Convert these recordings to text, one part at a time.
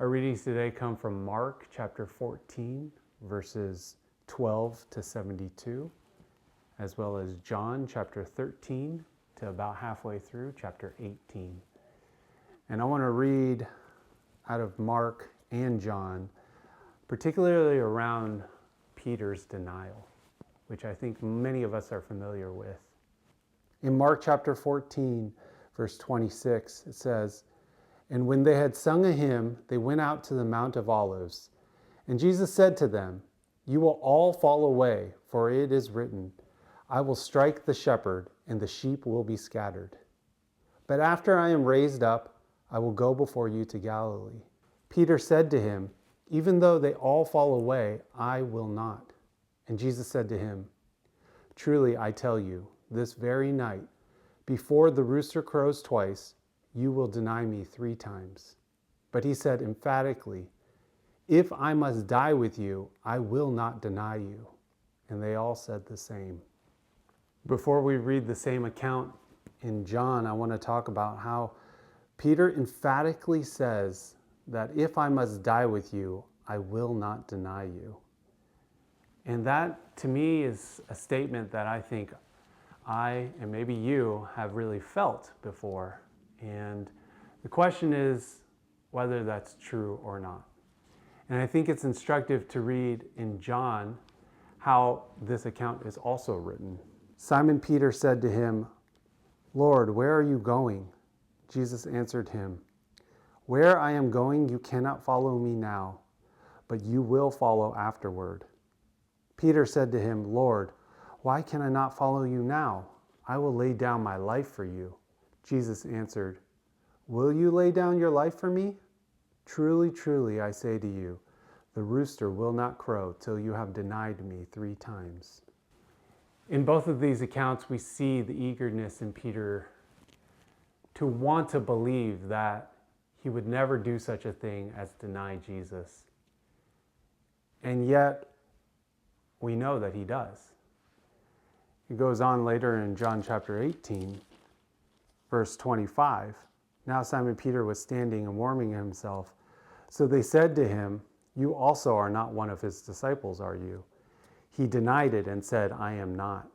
Our readings today come from Mark chapter 14, verses 12 to 72, as well as John chapter 13 to about halfway through chapter 18. And I want to read out of Mark and John, particularly around Peter's denial, which I think many of us are familiar with. In Mark chapter 14, verse 26, it says, "And when they had sung a hymn, they went out to the Mount of Olives. And Jesus said to them, 'You will all fall away, for it is written, I will strike the shepherd, and the sheep will be scattered. But after I am raised up, I will go before you to Galilee.' Peter said to him, 'Even though they all fall away, I will not.' And Jesus said to him, 'Truly I tell you, this very night, before the rooster crows twice, you will deny me 3 times. But he said emphatically, 'If I must die with you, I will not deny you.' And they all said the same." Before we read the same account in John, I want to talk about how Peter emphatically says that if I must die with you, I will not deny you. And that, to me, is a statement that I think I, and maybe you, have really felt before. And the question is whether that's true or not. And I think it's instructive to read in John how this account is also written. Simon Peter said to him, "Lord, where are you going?" Jesus answered him, "Where I am going, you cannot follow me now, but you will follow afterward." Peter said to him, "Lord, why can I not follow you now? I will lay down my life for you." Jesus answered, "Will you lay down your life for me? Truly, truly, I say to you, the rooster will not crow till you have denied me 3 times. In both of these accounts, we see the eagerness in Peter to want to believe that he would never do such a thing as deny Jesus. And yet, we know that he does. It goes on later in John chapter 18, verse 25. "Now Simon Peter was standing and warming himself. So they said to him, 'You also are not one of his disciples, are you?' He denied it and said, 'I am not.'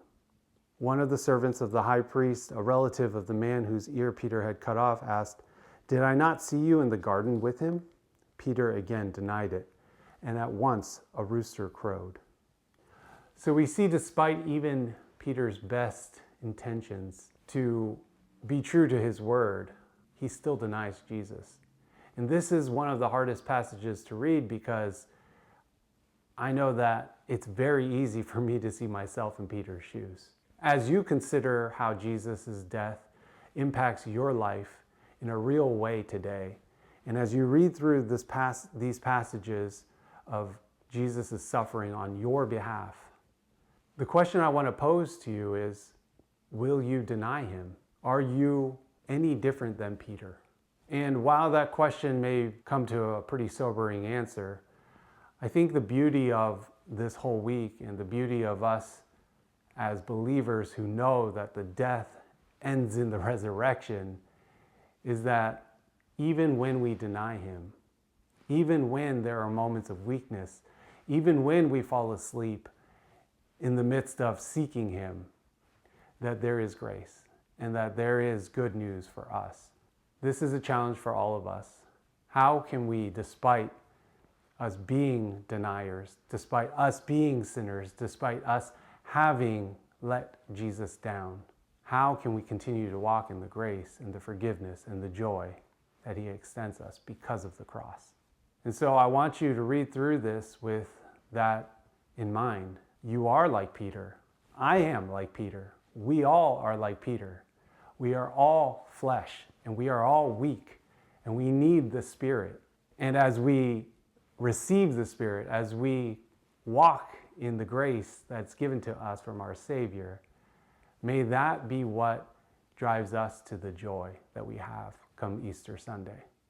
One of the servants of the high priest, a relative of the man whose ear Peter had cut off, asked, 'Did I not see you in the garden with him?' Peter again denied it, and at once a rooster crowed." So we see, despite even Peter's best intentions to be true to his word, he still denies Jesus. And this is one of the hardest passages to read because I know that it's very easy for me to see myself in Peter's shoes. As you consider how Jesus' death impacts your life in a real way today, and as you read through these passages of Jesus' suffering on your behalf, the question I want to pose to you is, will you deny him? Are you any different than Peter? And while that question may come to a pretty sobering answer, I think the beauty of this whole week and the beauty of us as believers who know that the death ends in the resurrection is that even when we deny him, even when there are moments of weakness, even when we fall asleep in the midst of seeking him, that there is grace and that there is good news for us. This is a challenge for all of us. How can we, despite us being deniers, despite us being sinners, despite us having let Jesus down, how can we continue to walk in the grace and the forgiveness and the joy that he extends us because of the cross? And so I want you to read through this with that in mind. You are like Peter. I am like Peter. We all are like Peter. We are all flesh and we are all weak and we need the Spirit. And as we receive the Spirit, as we walk in the grace that's given to us from our Savior, may that be what drives us to the joy that we have come Easter Sunday.